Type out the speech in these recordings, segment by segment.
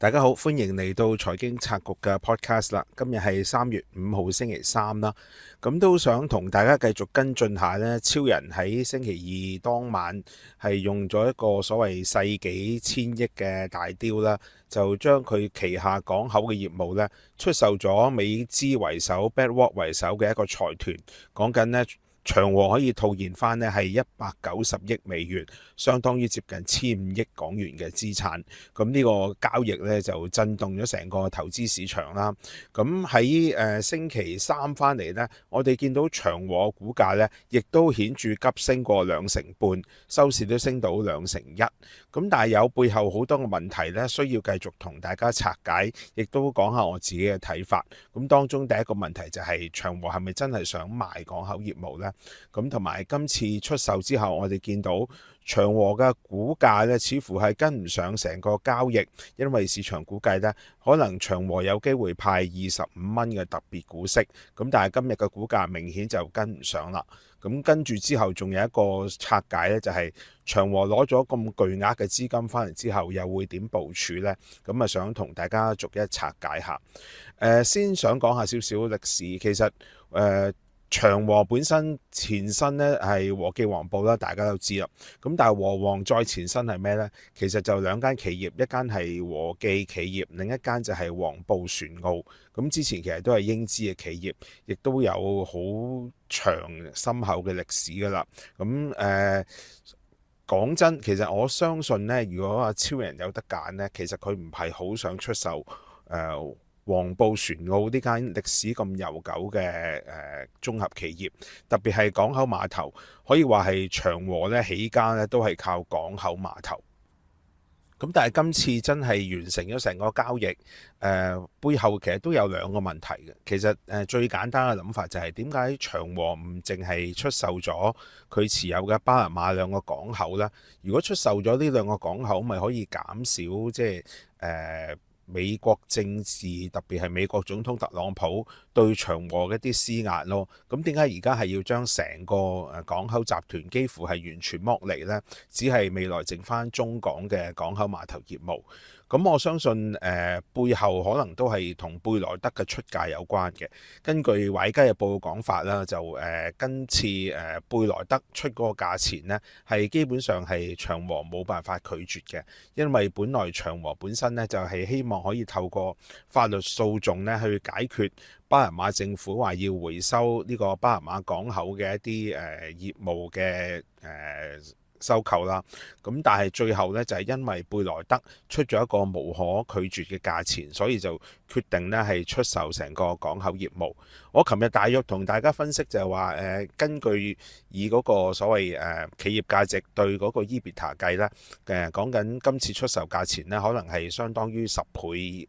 大家好，歡迎嚟到財經策局嘅 podcast 啦。今日係3月5號星期三啦，咁都想同大家繼續跟進下呢，超人喺星期二當晚係用咗一個所謂世紀千億嘅大雕啦，就將佢旗下港口嘅業務呢出售咗美資為首、BlackRock 為首嘅一個財團，講緊呢，長和可以套現翻呢係190億美元，相當於接近1500億港元嘅資產。咁呢個交易呢，就震動咗成個投資市場啦。咁喺星期三翻嚟呢，我哋見到長和股價呢，亦都顯著急升過2成半，收市都升到2成1。咁但係有背後好多嘅問題呢，需要繼續同大家拆解，亦都講下我自己嘅睇法。咁當中第一個問題就係長和係咪真係想賣港口業務呢？咁同埋今次出售之後，我哋見到長和嘅股價呢，似乎係跟唔上成個交易，因為市場估計呢，可能長和有機會派25蚊嘅特別股息，咁但係今日嘅股價明顯就跟唔上啦。咁跟住之後仲有一個拆解呢，就係長和攞咗咁巨額嘅資金翻嚟之後，又會點部署呢？咁啊，想同大家逐一拆解下。先想講下少少歷史，其實長和本身前身咧係和記黃埔啦，大家都知啦。咁但係和黃再前身係咩呢？其實就兩間企業，一間係和記企業，另一間就係黃埔船澳。咁之前其實都係英資嘅企業，亦都有好長深厚嘅歷史噶啦。咁講真，其實我相信呢，如果阿超人有得揀呢，其實佢唔係好想出售黃埔船澳呢間歷史咁悠久嘅綜合企業，特別係港口碼頭，可以話係長和咧起家咧都係靠港口碼頭。咁但係今次真係完成咗成個交易，背後其實都有兩個問題嘅。其實最簡單嘅諗法就係點解長和唔淨係出售咗佢持有嘅巴拿馬兩個港口呢？如果出售咗呢兩個港口，咪可以減少即係美國政治，特別係美國總統特朗普對長和嘅一啲施壓咯。咁點解而家係要將成個港口集團幾乎係完全剝離呢？只係未來剩翻中港嘅港口碼頭業務。咁我相信背後可能都係同貝萊德嘅出價有關嘅。根據《華爾街日報》嘅講法啦，就今次貝萊德出嗰個價錢呢，係基本上係長和冇辦法拒絕嘅，因為本來長和本身呢，就係希望可以透過法律訴訟呢去解決巴拿馬政府話要回收呢個巴拿馬港口嘅一啲業務嘅收購啦。咁但係最後呢，就係因為貝萊德出咗一個無可拒絕嘅價錢，所以就決定呢係出售成個港口業務。我琴日大約同大家分析就係話根據以嗰個所謂企業價值對嗰個 EBITDA 計啦，講緊今次出售價錢呢，可能係相當於10倍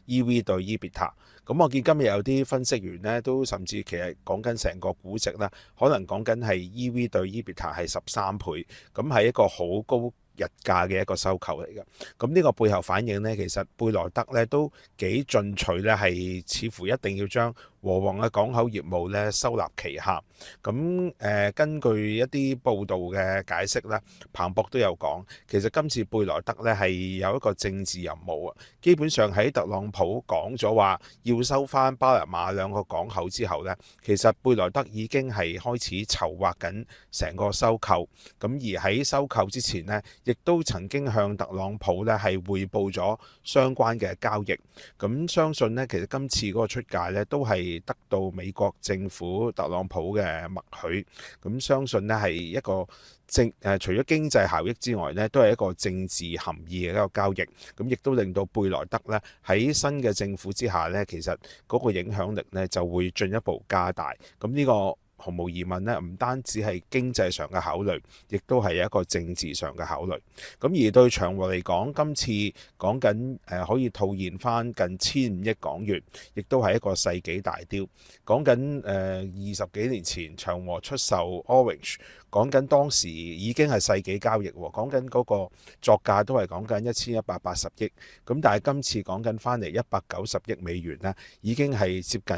EV 對 EBITDA。咁我見今日有啲分析員呢，都甚至其實講緊成個估值啦，可能講緊係 EV 對 EBITDA 係13倍，咁係一個好高日價嘅一個收購嚟嘅。咁呢個背後反映呢，其實貝萊德呢都幾進取呢，係似乎一定要將和黃嘅港口業務咧收納旗下。咁根據一啲報道嘅解釋咧，彭博都有講，其實今次貝萊德咧係有一個政治任務啊。基本上喺特朗普講咗話要收翻巴拿馬兩個港口之後咧，其實貝萊德已經係開始籌劃緊成個收購。咁而喺收購之前呢，亦都曾經向特朗普咧係匯報咗相關嘅交易。咁相信呢，其實今次嗰個出價咧都係得到美國政府特朗普嘅默許。咁相信呢係一個除咗經濟效益之外呢，都係一個政治含義嘅一個交易。咁亦都令到貝萊德呢喺新嘅政府之下呢，其實嗰個影響力呢就會進一步加大。咁呢個毫無疑問咧，唔單止係經濟上嘅考慮，亦都係一個政治上嘅考慮。咁而對長和嚟講，今次講緊可以套現翻近1500億港元，亦都係一個世紀大雕。講緊20幾年前長和出售 Orange 講緊當時已經係世紀交易喎，講緊嗰個作價都係講緊1180億，咁但係今次講緊翻嚟190億美元呢，已經係接近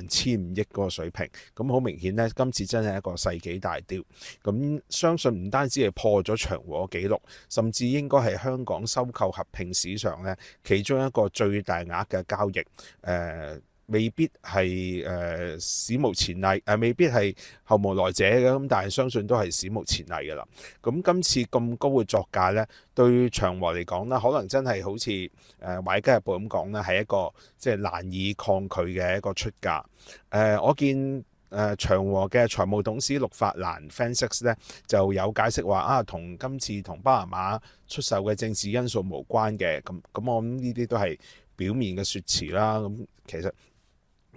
1500億嗰個水平，咁好明顯呢，今次真係一個世紀大雕，咁相信唔單止係破咗長和紀錄，甚至應該係香港收購合併史上呢其中一個最大額嘅交易，未必係史無前例，未必係後無來者嘅，咁但係相信都係史無前例嘅啦。咁今次咁高嘅作價呢，對長和嚟講呢，可能真係好似《華爾街日報》咁講呢，係一個即係難以抗拒嘅一個出價。我見長和嘅財務董事陸法蘭 Francis 咧就有解釋話同今次同巴拿馬出售嘅政治因素無關嘅，咁我諗呢啲都係表面嘅説辭啦。咁其實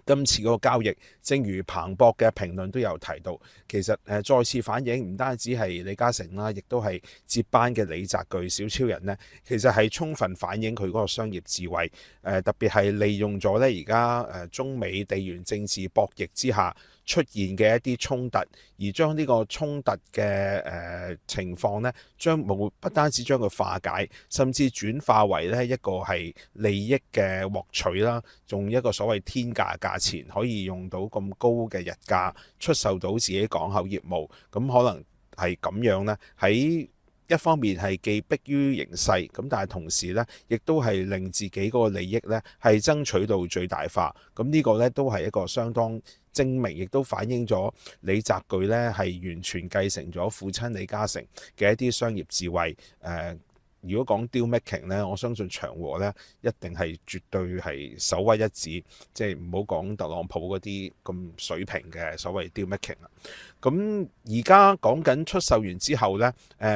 今次嗰個交易，正如彭博嘅評論都有提到，其實再次反映唔單止係李嘉誠啦，亦都係接班嘅李澤鉅小超人呢，其實係充分反映佢嗰個商業智慧，特別係利用咗咧而家中美地緣政治博弈之下出現嘅一啲衝突，而將呢個衝突嘅情況呢，不單止將佢化解，甚至轉化為呢一個係利益嘅獲取啦，用一個所謂天價價錢可以用到咁高嘅日價出售到自己港口業務，咁可能係咁樣呢，喺一方面係既迫於形勢，咁但係同時呢，亦都係令自己嗰個利益呢係爭取到最大化，咁呢個呢，都係一個相當精明，亦都反映咗李澤鉅呢係完全繼承咗父親李嘉誠嘅一啲商業智慧。如果講 deal making 呢，我相信長和呢一定係絕對係首屈一指，即係唔好講特朗普嗰啲咁水平嘅所謂 deal making 啦。咁而家講緊出售完之後呢，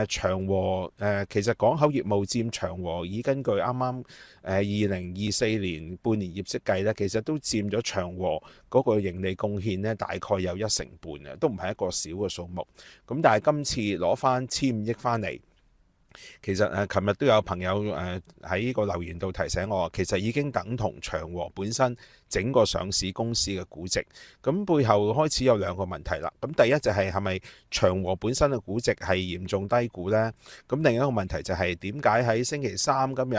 長和其實港口業務佔長和已根據啱啱2024年半年業績計呢，其實都佔咗長和嗰個盈利貢獻呢，大概有1成半嘅，都唔係一個小嘅數目。咁但係今次攞翻1500億翻嚟。其實琴日都有朋友喺呢個留言度提醒我，其實已經等同長和本身整個上市公司嘅估值。咁背後開始有兩個問題啦。咁第一就係咪長和本身嘅估值係嚴重低估呢？咁另一個問題就係點解喺星期三今日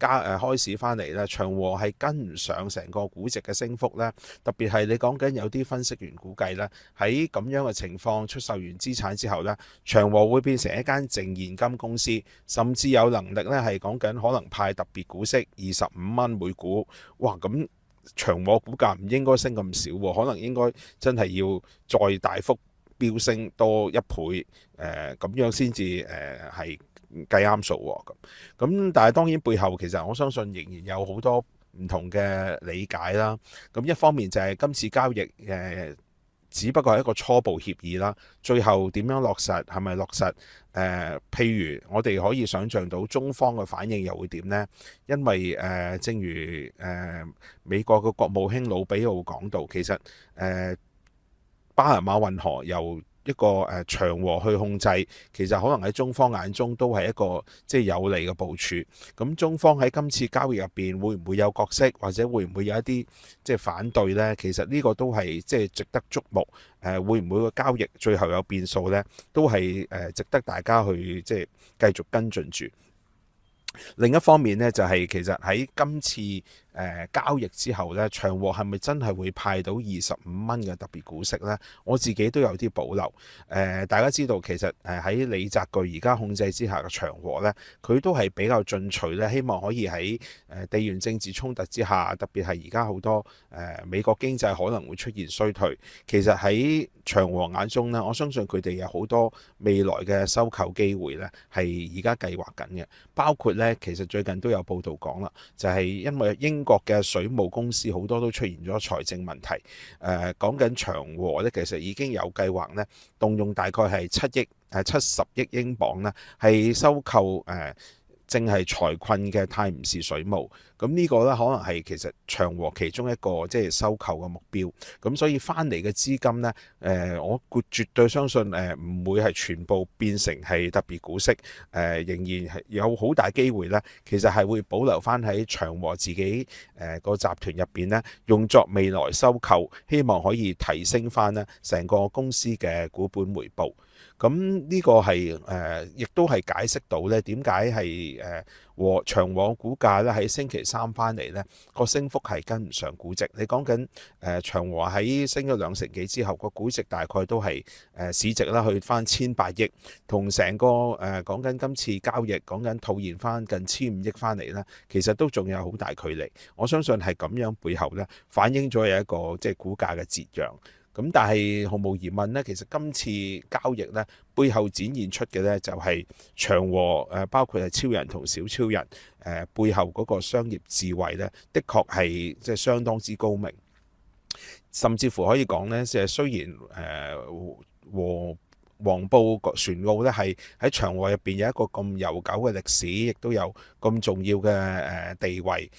開市翻嚟呢，長和係跟唔上成個估值嘅升幅呢？特別係你講緊有啲分析員估計呢，喺咁樣嘅情況出售完資產之後呢，長和會變成一間淨現金公司，甚至有能力咧係講緊可能派特別股息25蚊每股。哇！咁長和股價唔應該升咁少喎，可能應該真係要再大幅飆升多1倍，咁樣先至係計啱數喎。咁但係當然背後其實我相信仍然有好多唔同嘅理解啦。咁一方面就係今次交易只不過係一個初步協議啦，最後點樣落實，係咪落實？譬如我哋可以想像到中方嘅反應又會點呢？因為正如美國嘅國務卿魯比奧講到，其實巴拿馬運河由一個長和去控制，其實可能喺中方眼中都係一個即係有利嘅部署。咁中方喺今次交易入邊會唔會有角色，或者會唔會有一啲即係反對呢？其實呢個都係即係值得矚目。會唔會個交易最後有變數呢？都係值得大家去即係繼續跟進住。另一方面呢，就係其實喺今次交易之後呢，長和係咪真係會派到25蚊嘅特別股息呢？我自己都有啲保留。大家知道其實喺李澤鉅而家控制之下嘅長和呢，佢都係比較進取呢，希望可以喺地緣政治衝突之下，特別係而家好多美國經濟可能會出現衰退。其實喺長和眼中呢，我相信佢哋有好多未來嘅收購機會呢，係而家計劃緊嘅，包括呢，其實最近都有報道講啦，就係因為英國嘅水務公司好多都出現咗財政問題。講緊長和呢，其實已經有計劃呢，動用大概係70億英鎊呢，係收購正係財困嘅泰晤士水務。咁呢個呢，可能係其實長和其中一個即係收購嘅目標。咁所以翻嚟嘅資金呢，我絕對相信唔會係全部變成係特別股息。仍然係有好大機會呢，其實係會保留翻喺長和自己個集團入邊呢，用作未來收購，希望可以提升翻呢成個公司嘅股本回報。咁呢個係亦都係解釋到咧點解係長和股價咧喺星期三翻嚟咧個升幅係跟唔上估值。你講緊長和喺升咗2成幾之後，個估值大概都係市值啦去翻1800億，同成個講緊今次交易講緊套現翻近1500億翻嚟咧，其實都仲有好大距離。我相信係咁樣背後咧反映咗有一個即係股價嘅折讓。咁但係毫無疑問咧，其實今次交易咧背後展現出嘅咧就係長和包括係超人同小超人背後嗰個商業智慧咧，的確係即係相當之高明，甚至乎可以講咧，即係雖然黃埔船澳咧係喺長和入邊有一個咁悠久嘅歷史，亦都有咁重要嘅地位，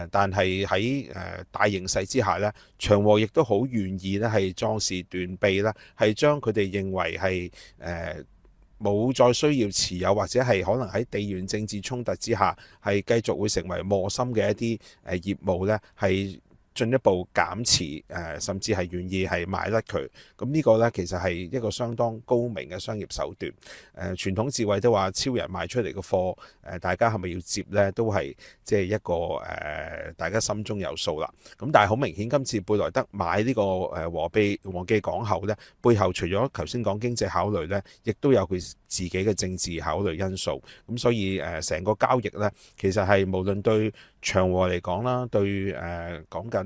但係喺大形勢之下咧，長和亦都好願意咧係壯士斷臂啦，係將佢哋認為係冇再需要持有或者係可能喺地緣政治衝突之下係繼續會成為磨心嘅一啲業務咧係進一步減持，甚至係願意係賣甩佢。咁呢個呢，其實係一個相當高明嘅商業手段。傳統智慧都話超人賣出嚟嘅貨，大家係咪要接呢？都係即係一個大家心中有數啦。咁但係好明顯，今次貝萊德買呢個和記港口呢，背後除咗頭先講經濟考慮呢，亦都有佢自己嘅政治考慮因素。咁所以成個交易呢，其實係無論對長和嚟講啦，對講緊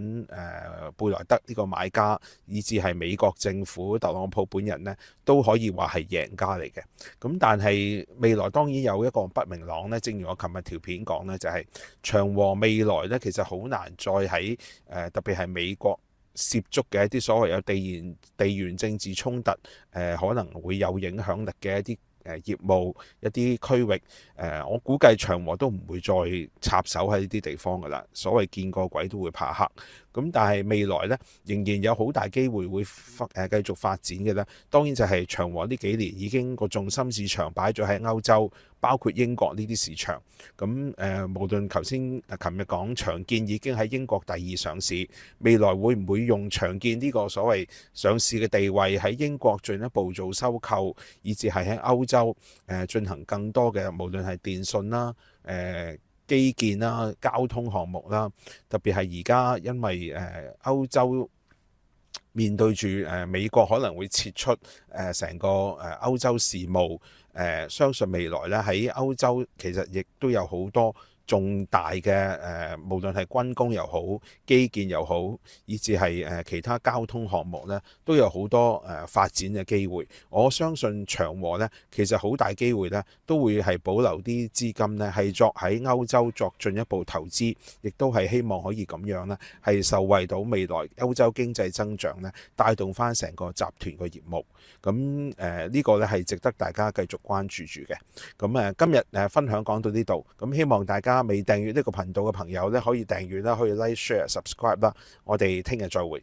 貝萊德呢個買家，以至係美國政府特朗普本人呢，都可以話係贏家嚟嘅。咁但係未來當然有一個不明朗呢，正如我琴日條片講呢，就係長和未來呢，其實好難再喺特別係美國涉足嘅一啲所謂有地緣政治衝突可能會有影響力嘅一啲業務一啲區域，我估計長和都唔會再插手喺呢啲地方㗎啦。所謂見過鬼都會怕黑。咁但係未來呢，仍然有好大機會會繼續發展嘅呢。當然就係長和呢幾年已經個重心市場擺咗喺歐洲，包括英國呢啲市場。咁無論頭先琴日講長建已經喺英國第2上市，未來會唔會用長建呢個所謂上市嘅地位喺英國進一步做收購，以至係喺歐洲進行更多嘅無論係電信啦、基建啦、交通項目啦，特別係而家因為歐洲面對住美國可能會撤出成個歐洲事務，相信未來咧喺歐洲其實亦都有好多重大嘅無論係軍工又好、基建又好，以至係其他交通項目咧，都有好多發展嘅機會。我相信長和咧，其實好大機會咧，都會係保留啲資金咧，係作喺歐洲作進一步投資，亦都係希望可以咁樣咧，係受惠到未來歐洲經濟增長咧，帶動翻成個集團嘅業務。咁呢個咧係值得大家繼續關注住嘅。咁今日分享講到呢度，咁希望大家未訂閱呢個頻道嘅朋友咧，可以訂閱啦，可以 like、share、subscribe 啦。我哋聽日再會。